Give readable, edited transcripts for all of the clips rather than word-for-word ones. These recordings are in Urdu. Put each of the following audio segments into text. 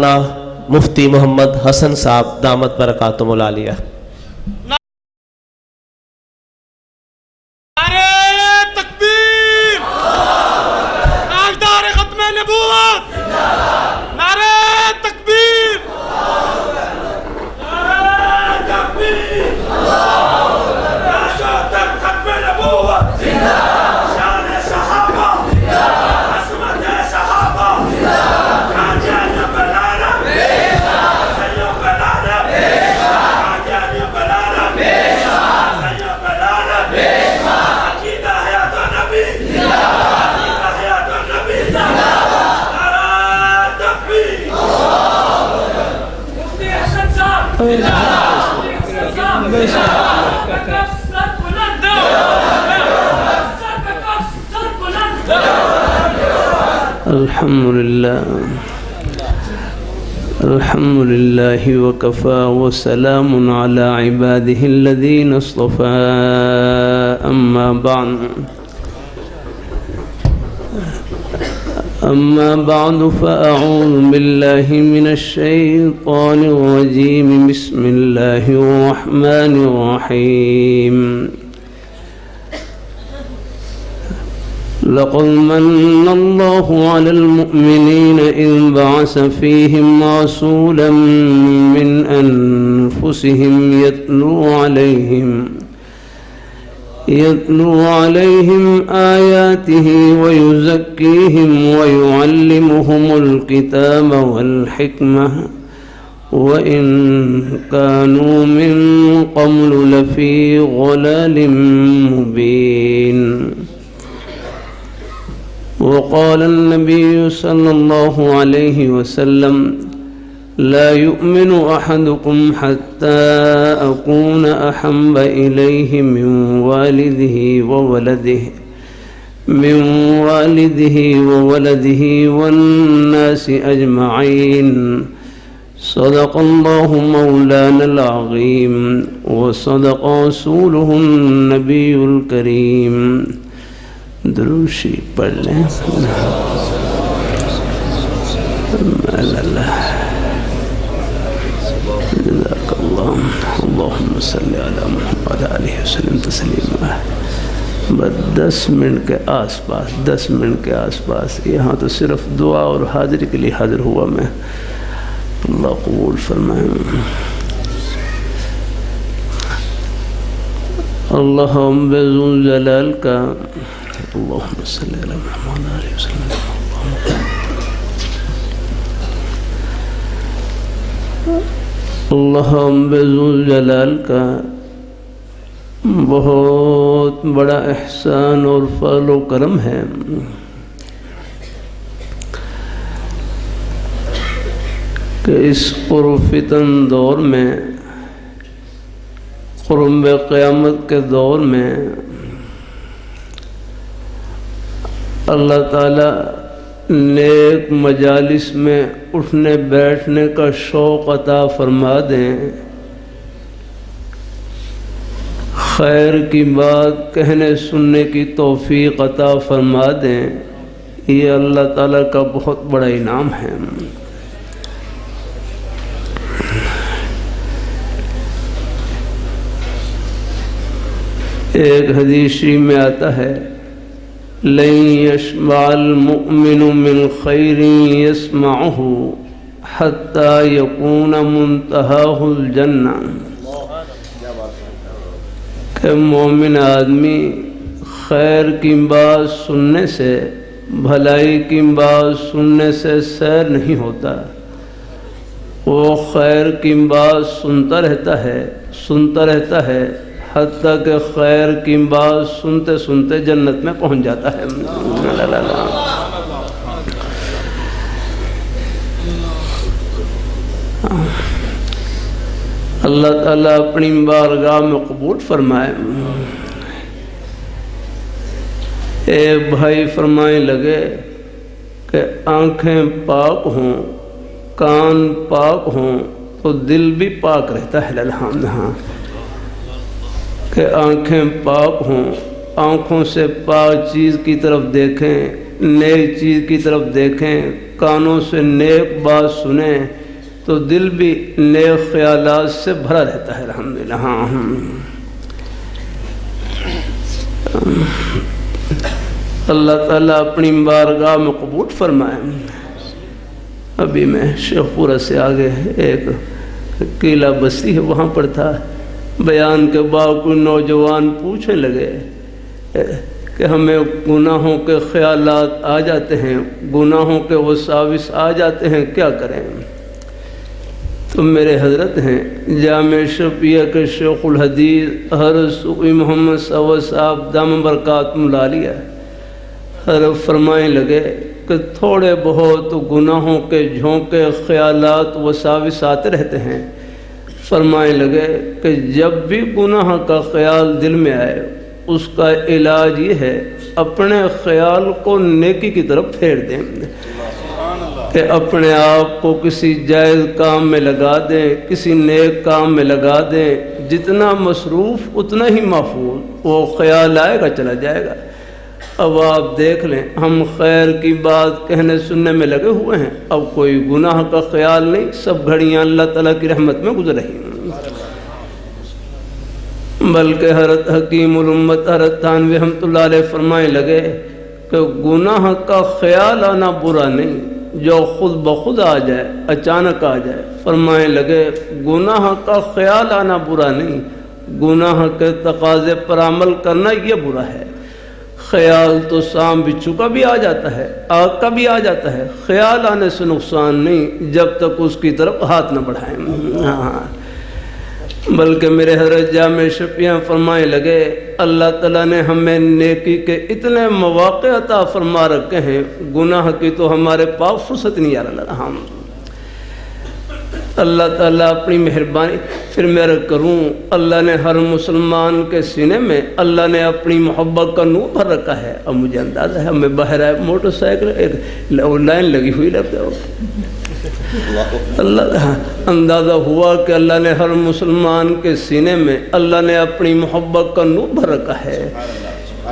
مولانا مفتی محمد حسن صاحب دامت برکاتہم العالیہ۔ الحمد لله وكفى وسلام على عباده الذين اصطفى أما بعد فأعوذ بالله من الشيطان الرجيم بسم الله الرحمن الرحيم لقد من الله على المؤمنين إذ بعث فيهم رسولا من أنفسهم يتلو عليهم آياته ويزكيهم ويعلمهم الكتاب والحكمة وإن كانوا من قبل لفي ضلال مبين وقال النبي صلى الله عليه وسلم لا يؤمن أحدكم حتى أكون أحب إليه من والده وولده والناس أجمعين صدق الله مولانا العظيم وصدق رسوله النبي الكريم۔ دروشی پڑھ لیں۔ جزاک اللہ۔ اللہم صلی علی محمد علیہ وسلم تسلیما۔ بس 10 منٹ کے آس پاس یہاں تو صرف دعا اور حاضری کے لیے حاضر ہوا میں۔ اللہ قبول فرمائے۔ اللہ ذو جلال کا اللہم صلی علی محمد علیہ وسلم۔ اللہ ذو جلال کا بہت بڑا احسان اور فضل و کرم ہے کہ اس پرفتن دور میں، قرب قیامت کے دور میں اللہ تعالیٰ نیک مجالس میں اٹھنے بیٹھنے کا شوق عطا فرما دیں، خیر کی بات کہنے سننے کی توفیق عطا فرما دیں، یہ اللہ تعالیٰ کا بہت بڑا انعام ہے۔ ایک حدیث میں آتا ہے لن يشبع المؤمن من خیر يسمعه حتى يكون منتهاه الجنہ، کہ مومن آدمی خیر کی بات سننے سے، بھلائی کی بات سننے سے سیر نہیں ہوتا، وہ خیر کی بات سنتا رہتا ہے حتیٰ کہ خیر کی بات سنتے سنتے جنت میں پہنچ جاتا ہے۔ اللہ تعالیٰ اپنی بارگاہ میں قبول فرمائے۔ اے بھائی فرمائے لگے کہ آنکھیں پاک ہوں، کان پاک ہوں تو دل بھی پاک رہتا ہے۔ الحمد کہ آنکھیں پاک ہوں، آنکھوں سے پاک چیز کی طرف دیکھیں، نیک چیز کی طرف دیکھیں، کانوں سے نیک بات سنیں تو دل بھی نیک خیالات سے بھرا رہتا ہے۔ الحمدللہ۔ ہاں اللہ تعالیٰ اپنی بارگاہ میں قبول فرمائے۔ ابھی میں شیخ پورہ سے آگے ایک قلعہ بستی ہے، وہاں پر تھا، بیان کے بعد کوئی نوجوان پوچھنے لگے کہ ہمیں گناہوں کے خیالات آ جاتے ہیں، گناہوں کے وساوس آ جاتے ہیں، کیا کریں؟ تو میرے حضرت ہیں جامع شفیع کے شیخ الحدیث حضرت صوفی محمد سعود صاحب دامن برکاتہم العالیہ حضرت فرمائیں لگے کہ تھوڑے بہت گناہوں کے جھونکے خیالات وساوس آتے رہتے ہیں۔ فرمائیں لگے کہ جب بھی گناہ کا خیال دل میں آئے اس کا علاج یہ ہے اپنے خیال کو نیکی کی طرف پھیر دیں، کہ اپنے آپ کو کسی جائز کام میں لگا دیں، کسی نیک کام میں لگا دیں، جتنا مصروف اتنا ہی محفوظ، وہ خیال آئے گا چلا جائے گا۔ اب آپ دیکھ لیں ہم خیر کی بات کہنے سننے میں لگے ہوئے ہیں، اب کوئی گناہ کا خیال نہیں، سب گھڑیاں اللہ تعالیٰ کی رحمت میں گزر رہی ہیں۔ بلکہ حضرت حکیم الامت حضرت تھانوی رحمۃ اللہ علیہ فرمائے لگے کہ گناہ کا خیال آنا برا نہیں، جو خود بخود آ جائے، اچانک آ جائے۔ فرمائے لگے گناہ کا خیال آنا برا نہیں، گناہ کے تقاضے پر عمل کرنا یہ برا ہے۔ خیال تو سام بچھو کا بھی آ جاتا ہے، آگ کا بھی آ جاتا ہے، خیال آنے سے نقصان نہیں جب تک اس کی طرف ہاتھ نہ بڑھائیں۔ ہاں بلکہ میرے حضرت جامع شفیع فرمائے لگے اللہ تعالیٰ نے ہمیں نیکی کے اتنے مواقع عطا فرما رکھے ہیں، گناہ کی تو ہمارے پاس فرصت نہیں آ رہا۔ ہم اللہ تعالیٰ اپنی مہربانی، پھر میں عرض کروں اللہ نے ہر مسلمان کے سینے میں اللہ نے اپنی محبت کا نور بھر رکھا ہے۔ اب مجھے اندازہ ہے ہمیں باہر آئے موٹر سائیکل ایک لائن لگی ہوئی لگتا ہے، اللہ اندازہ ہوا کہ اللہ نے ہر مسلمان کے سینے میں اللہ نے اپنی محبت کا نور بھر رکھا ہے۔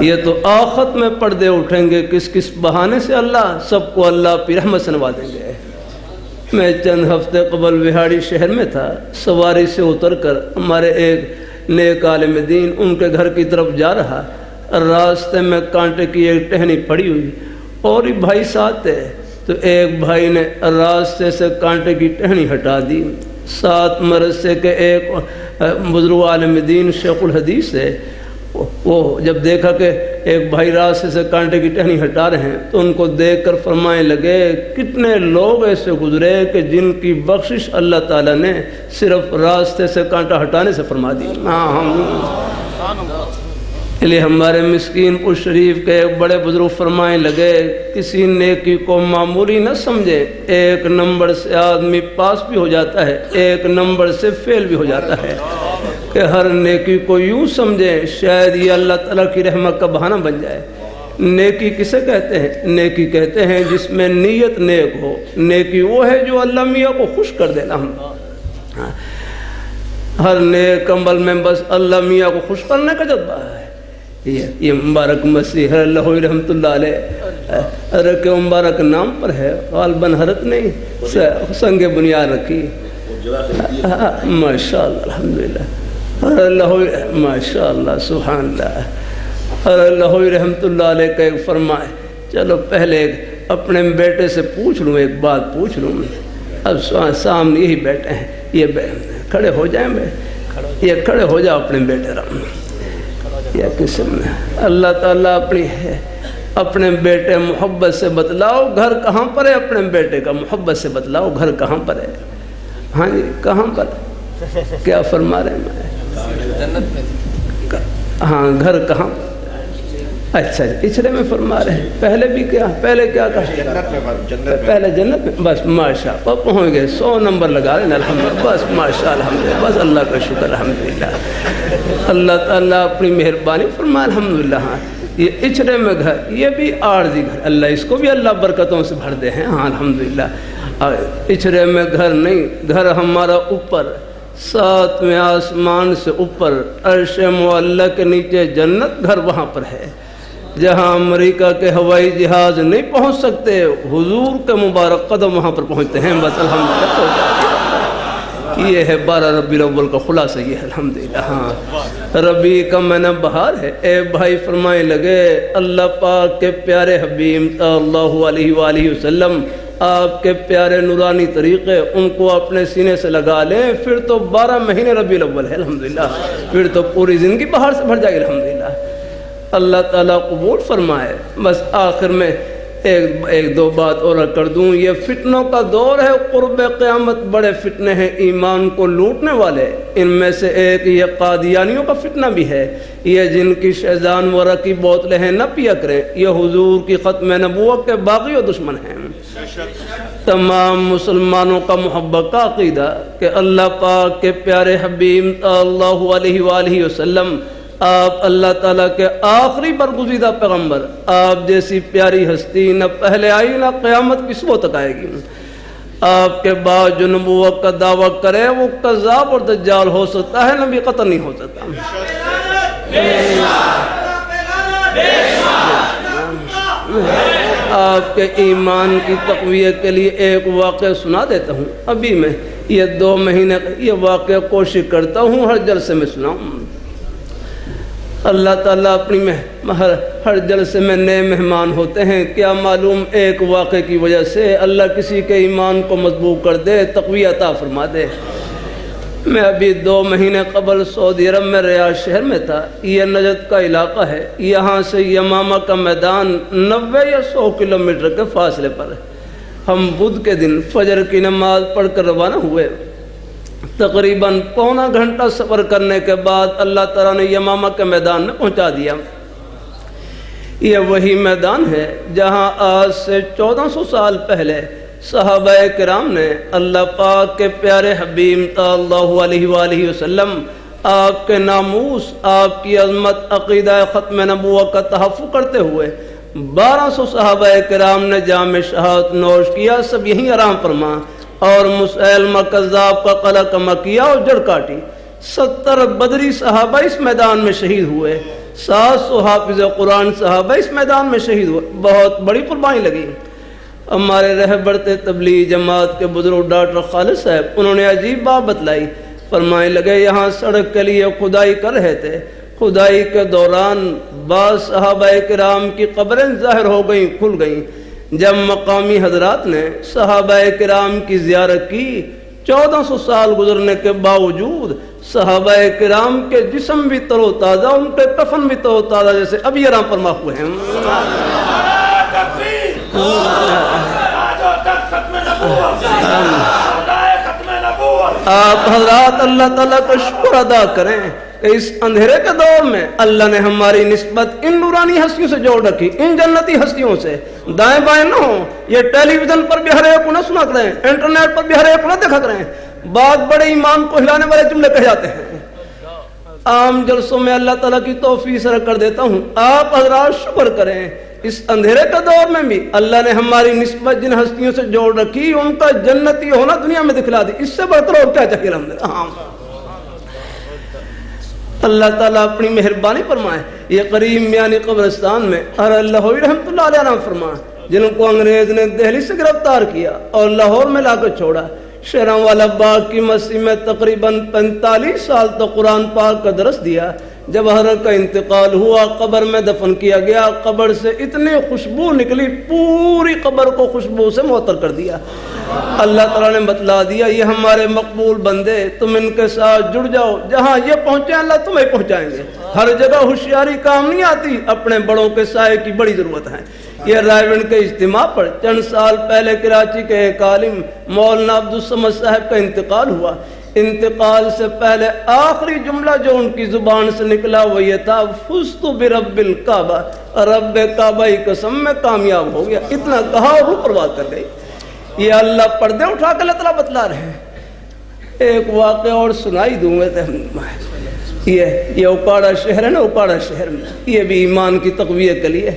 یہ تو آخرت میں پردے اٹھیں گے کس کس بہانے سے، اللہ سب کو اللہ اپنی رحمت سے نوازیں گے۔ میں چند ہفتے قبل وہاڑی شہر میں تھا، سواری سے اتر کر ہمارے ایک نیک عالم دین ان کے گھر کی طرف جا رہا، راستے میں کانٹے کی ایک ٹہنی پڑی ہوئی اور یہ بھائی ساتھ تھے، تو ایک بھائی نے راستے سے کانٹے کی ٹہنی ہٹا دی۔ ساتھ مرثے کے ایک بزرگ عالم دین شیخ الحدیث ہے، وہ جب دیکھا کہ ایک بھائی راستے سے کانٹے کی ٹہنی ہٹا رہے ہیں تو ان کو دیکھ کر فرمائے لگے کتنے لوگ ایسے گزرے کہ جن کی بخشش اللہ تعالیٰ نے صرف راستے سے کانٹا ہٹانے سے فرما دی۔ لیے ہمارے مسکین پور شریف کے ایک بڑے بزرگ فرمائے لگے کسی نیکی کو معمولی نہ سمجھے، ایک نمبر سے آدمی پاس بھی ہو جاتا ہے، ایک نمبر سے فیل بھی ہو جاتا ہے، کہ ہر نیکی کو یوں سمجھیں شاید یہ اللہ تعالیٰ کی رحمت کا بہانہ بن جائے۔ نیکی کسے کہتے ہیں؟ نیکی کہتے ہیں جس میں نیت نیک ہو، نیکی وہ ہے جو اللہ میاں کو خوش کر دینا۔ ہر نیک عمل میں بس اللہ میاں کو خوش کرنے کا جذبہ ہے۔ یہ مبارک مسیح اللہ رحمۃ اللہ علیہ حضرت کے مبارک نام پر ہے، غالباً حضرت نہیں سنگ بنیاد رکھی۔ ماشاء اللہ الحمدللہ، اللہ ماشاء اللہ سبحان اللہ۔ اللہ رحمۃ اللہ علیہ کا ایک فرمائے، چلو پہلے اپنے بیٹے سے پوچھ لوں، ایک بات پوچھ لوں۔ اب سامنے یہی بیٹے ہیں، یہ کھڑے ہو جائیں، یہ کھڑے ہو جاؤ اپنے بیٹے رام یا قسم میں اللہ تعالیٰ اپنے بیٹے محبت سے بتلاؤ گھر کہاں پر ہے، اپنے بیٹے کا محبت سے بتلاؤ گھر کہاں پر ہے۔ ہاں جی کہاں پر، کیا فرما رہے ہیں؟ ہاں گھر کہاں؟ اچھا پچھلے میں فرما رہے ہیں، پہلے بھی کیا، پہلے کیا کہا؟ پہلے جنت میں، بس ماشاء اللہ پہنچ گئے، 100 نمبر لگا رہے ہیں الحمدللہ، بس ماشاء الحمدللہ، بس اللہ کا شکر الحمدللہ۔ اللہ تعالیٰ اپنی مہربانی فرمائے الحمدللہ۔ ہاں یہ اچھڑے میں گھر، یہ بھی عارضی گھر، اللہ اس کو بھی اللہ برکتوں سے بھر دے ہیں۔ ہاں الحمدللہ، اچھڑے میں گھر نہیں، گھر ہمارا اوپر 7ویں آسمان سے اوپر عرش معلیٰ کے نیچے جنت، گھر وہاں پر ہے۔ جہاں امریکہ کے ہوائی جہاز نہیں پہنچ سکتے، حضور کے مبارک قدم وہاں پر پہنچتے ہیں، بس الحمدللہ۔ یہ ہے 12 ربیع الاول کا خلاصہ، یہ ہے الحمدللہ۔ ہاں ربیع کا مہینہ بہار ہے۔ اے بھائی فرمائے لگے اللہ پاک کے پیارے حبیب صلی اللہ علیہ وآلہ وسلم، آپ کے پیارے نورانی طریقے ان کو اپنے سینے سے لگا لیں، پھر تو 12 مہینے ربیع الاول ہے الحمدللہ، پھر تو پوری زندگی بہار سے بھر جائے گی الحمدللہ۔ اللہ تعالیٰ قبول فرمائے۔ بس آخر میں ایک دو بات اور کر دوں، یہ فتنوں کا دور ہے، قرب قیامت بڑے فتنے ہیں ایمان کو لوٹنے والے، ان میں سے ایک یہ قادیانیوں کا فتنہ بھی ہے، یہ جن کی شیزان ورا کی بوتلیں ہیں نہ پیا کریں، یہ حضور کی ختم نبوت کے باغی و دشمن ہیں۔ تمام مسلمانوں کا محبت کا عقیدہ کہ اللہ پاک کے پیارے حبیب صلی اللہ علیہ وآلہ وسلم، آپ اللہ تعالیٰ کے آخری برگزیدہ پیغمبر، آپ جیسی پیاری ہستی نہ پہلے آئی نہ قیامت کی صبح تک آئے گی۔ آپ کے بعد جو نبوت کا دعویٰ کرے وہ کذاب اور دجال ہو سکتا ہے، نبی قطع نہیں ہو سکتا۔ آپ کے ایمان کی تقویت کے لیے ایک واقعہ سنا دیتا ہوں۔ ابھی میں یہ 2 مہینے یہ واقعہ کوشش کرتا ہوں ہر جلسے میں سناؤں۔ اللہ تعالیٰ اپنی ہر جلسے میں نئے مہمان ہوتے ہیں، کیا معلوم ایک واقعے کی وجہ سے اللہ کسی کے ایمان کو مضبوط کر دے، تقوی عطا فرما دے۔ میں ابھی 2 مہینے قبل سعودی عرب میں ریاض شہر میں تھا، یہ نجد کا علاقہ ہے، یہاں سے یمامہ کا میدان 90 یا 100 کلومیٹر کے فاصلے پر ہے۔ ہم بدھ کے دن فجر کی نماز پڑھ کر روانہ ہوئے، تقریباً پونا گھنٹہ سفر کرنے کے بعد اللہ تعالیٰ نے یمامہ کے میدان میں پہنچا دیا۔ یہ وہی میدان ہے جہاں آج سے 1400 سال پہلے صحابہ کرام نے اللہ پاک کے پیارے حبیب صلی اللہ علیہ وآلہ وسلم، آپ کے ناموس، آپ کی عظمت، عقیدہ ختم نبوت کا تحفظ کرتے ہوئے 1200 صحابہ کرام نے جام شہادت نوش کیا، سب یہیں آرام فرما، اور مسیلمہ کذاب کا قلعہ کما کیا اور جڑ کاٹی۔ 70 بدری صحابہ اس میدان میں شہید ہوئے، 700 حافظ قرآن صحابہ اس میدان میں شہید ہوئے، بہت بڑی قربانی لگی۔ ہمارے رہبر تبلیغ جماعت کے بزرگ ڈاکٹر خالد صاحب، انہوں نے عجیب بات بتلائی، فرمائے لگے یہاں سڑک کے لیے کھدائی کر رہے تھے، کھدائی کے دوران بعض صحابہ کرام کی قبریں ظاہر ہو گئیں، کھل گئیں۔ جب مقامی حضرات نے صحابہ کرام کی زیارت کی، 1400 سال گزرنے کے باوجود صحابہ کرام کے جسم بھی تر و تازہ، ان کے کفن بھی تر و تازہ جیسے ابھی آرام فرما ہوئے ہیں۔ آپ حضرات اللہ تعالیٰ کا شکر ادا کریں کہ اس اندھیرے کے دور میں اللہ نے ہماری نسبت ان نورانی ہستیوں سے جوڑ رکھی، ان جنتی ہستیوں سے۔ دائیں بائیں نہ ہوں، یہ ٹیلی ویژن پر بھی ہر ایک کو نہ سنا کریں، انٹرنیٹ پر بھی ہر ایک کو نہ دیکھا کریں، بات بڑے ایمان کو ہلانے والے جملے کہے جاتے ہیں۔ عام جلسوں میں اللہ تعالیٰ کی توفیق سے کر دیتا ہوں، آپ حضرات شکر کریں، اس اندھیرے کے دور میں بھی اللہ نے ہماری نسبت جن ہستیوں سے جوڑ رکھی، ان کا جنتی ہونا دنیا میں دکھلا دی، اس سے بڑھ کر اور کیا چاہیے الحمدللہ۔ اللہ تعالیٰ اپنی مہربانی فرمائے۔ یہ قریب میانی قبرستان میں ہر اللہ رحمۃ اللہ علیہ نام فرمائے، جن کو انگریز نے دہلی سے گرفتار کیا اور لاہور میں لا کر چھوڑا۔ شیراں والا باغ کی مسجد میں تقریباً 45 سال تک قرآن پاک کا درس دیا۔ جب حضرت کا انتقال ہوا، قبر میں دفن کیا گیا، قبر سے اتنی خوشبو نکلی، پوری قبر کو خوشبو سے معطر کر دیا۔ اللہ تعالیٰ نے بتلا دیا یہ ہمارے مقبول بندے، تم ان کے ساتھ جڑ جاؤ، جہاں یہ پہنچے اللہ تمہیں پہنچائیں گے۔ ہر جگہ ہوشیاری کام نہیں آتی، اپنے بڑوں کے سائے کی بڑی ضرورت ہے۔ یہ رائیونڈ کے اجتماع پر چند سال پہلے کراچی کے ایک عالم مولانا عبدالصمد صاحب کا انتقال ہوا۔ انتقال سے پہلے آخری جملہ جو ان کی زبان سے نکلا وہ یہ تھا، فزت برب الکعبہ، رب کعبہ کی قسم میں کامیاب ہو گیا۔ اتنا کہا اور روح پرواز کر گئی۔ یہ اللہ پردے اٹھا کے اللہ تعالیٰ بتلا رہے ہیں۔ ایک واقعہ اور سنائی دوں گا۔ یہ اوکاڑا شہر ہے نا، اوکاڑا شہر میں یہ بھی ایمان کی تقویت کے لیے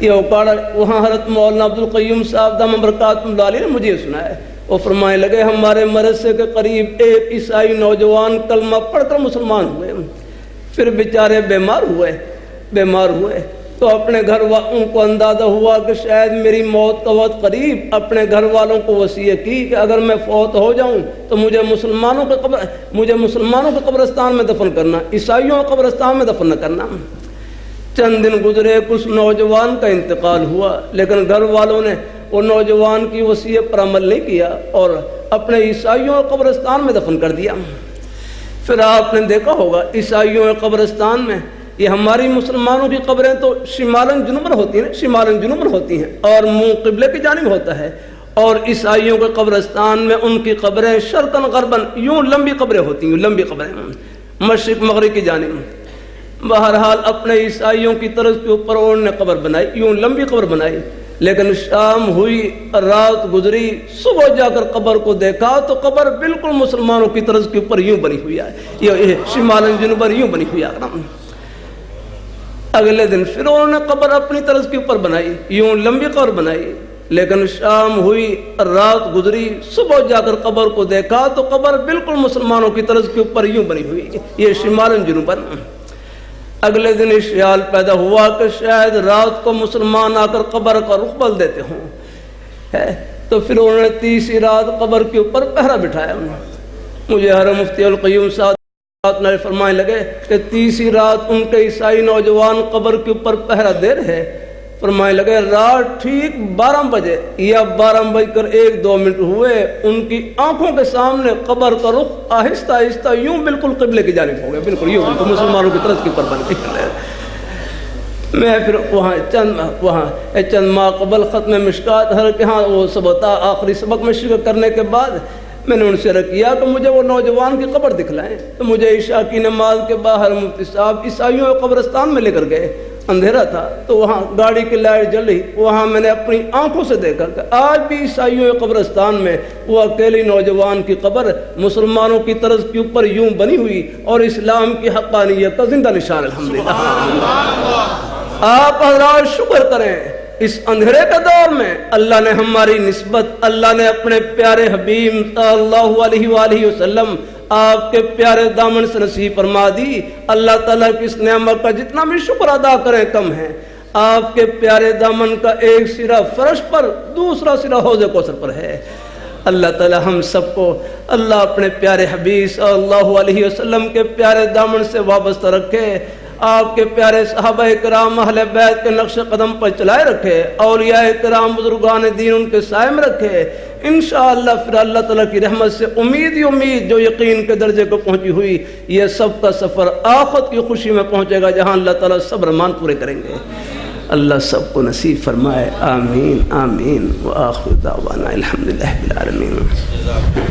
یہ اوکاڑا، وہاں حضرت مولانا عبدالقیوم صاحب دامت برکاتہ اللہ علیہ نے مجھے سنایا۔ وہ فرمائے لگے ہمارے مدرسے کے قریب ایک عیسائی نوجوان کلمہ پڑھ کر مسلمان ہوئے، پھر بیچارے بیمار ہوئے۔ تو اپنے گھر والوں کو اندازہ ہوا کہ شاید میری موت کا وقت قریب، اپنے گھر والوں کو وصیت کی کہ اگر میں فوت ہو جاؤں تو مجھے مسلمانوں کے قبرستان میں دفن کرنا، عیسائیوں کے قبرستان میں دفن نہ کرنا۔ چند دن گزرے، کچھ نوجوان کا انتقال ہوا، لیکن گھر والوں نے وہ نوجوان کی وصیت پر عمل نہیں کیا اور اپنے عیسائیوں کے قبرستان میں دفن کر دیا۔ پھر آپ نے دیکھا ہوگا عیسائیوں کے قبرستان میں، یہ ہماری مسلمانوں کی قبریں تو شمالن جنوبن ہوتی ہیں اور منہ قبلے کی جانب ہوتا ہے، اور عیسائیوں کے قبرستان میں ان کی قبریں شرقن غربن یوں لمبی قبریں ہوتی ہیں، لمبی قبریں مشرق مغرب کی جانب۔ بہرحال اپنے عیسائیوں کی طرز کے اوپر انہوں نے قبر بنائی، یوں لمبی قبر بنائی، لیکن شام ہوئی، رات گزری، صبح جا کر قبر کو دیکھا تو قبر بالکل مسلمانوں کی طرز کے اوپر یوں بنی ہوئی ہے، یہ شمالن جنوبن یوں بنی ہوئی ہے۔ اگلے دن پھر انہوں نے قبر اپنی طرز کے اوپر بنائی، یوں لمبی قبر بنائی، لیکن شام ہوئی، رات گزری، صبح جا کر قبر کو دیکھا تو قبر بالکل مسلمانوں کی طرز کے اوپر یوں بنی ہوئی، یہ شمالن جنوبن۔ اگلے دن اس خیال پیدا ہوا کہ شاید رات کو مسلمان آ کر قبر کا رخ بدل دیتے ہوں، تو پھر انہوں نے تیسری رات قبر کے اوپر پہرا بٹھایا۔ مجھے حضرت مفتی القیوم صاحب نے فرمانے لگے کہ تیسری رات ان کے عیسائی نوجوان قبر کے اوپر پہرا دے رہے، فرمانے لگے رات ٹھیک 12 بجے یا 12:01-2 ہوئے، ان کی آنکھوں کے سامنے قبر کا رخ آہستہ آہستہ یوں بالکل قبلے کی جانب ہو گیا، بالکل یوں بالکل مسلمانوں کی طرف کے اوپر بن گئی۔ میں پھر وہاں چند ماہ قبل ختم مشکات ہر کے ہاں وہ سبتا آخری سبق میں شرکت کرنے کے بعد میں نے ان سے عرض کیا کہ مجھے وہ نوجوان کی قبر دکھلائیں، تو مجھے عشاء کی نماز کے باہر مفتی صاحب عیسائیوں کے قبرستان میں لے کر گئے، اندھیرا تھا تو وہاں گاڑی کی لائٹ جل رہی، وہاں میں نے اپنی آنکھوں سے دیکھا کہ آج بھی عیسائیوں کے قبرستان میں وہ اکیلی نوجوان کی قبر مسلمانوں کی طرز کے اوپر یوں بنی ہوئی اور اسلام کی حقانیت کا زندہ نشان۔ الحمدللہ آپ حضرات شکر کریں، اس اندھیرے کے دور میں اللہ نے ہماری نسبت، اللہ نے اپنے پیارے حبیب صلی اللہ علیہ وآلہ وسلم آپ کے پیارے دامن سے نصیب فرما دی۔ اللہ تعالیٰ کی اس نعمت کا جتنا بھی شکر ادا کریں کم ہے۔ آپ کے پیارے دامن کا ایک سرا فرش پر، دوسرا سرا حوض کوثر پر ہے۔ اللہ تعالیٰ ہم سب کو اللہ اپنے پیارے حبیب صلی اللہ علیہ وسلم کے پیارے دامن سے وابستہ رکھے، آپ کے پیارے صحابہ کرام اہل بیت کے نقش قدم پر چلائے رکھے، اولیاء کرام بزرگان دین ان کے سائے میں رکھے۔ انشاءاللہ پھر اللہ تعالیٰ کی رحمت سے امید ہی امید جو یقین کے درجے کو پہنچی ہوئی، یہ سب کا سفر آخرت کی خوشی میں پہنچے گا جہاں اللہ تعالیٰ سب ارمان پورے کریں گے۔ اللہ سب کو نصیب فرمائے، آمین آمین، وآخر دعوانا الحمدللہ رب العالمین۔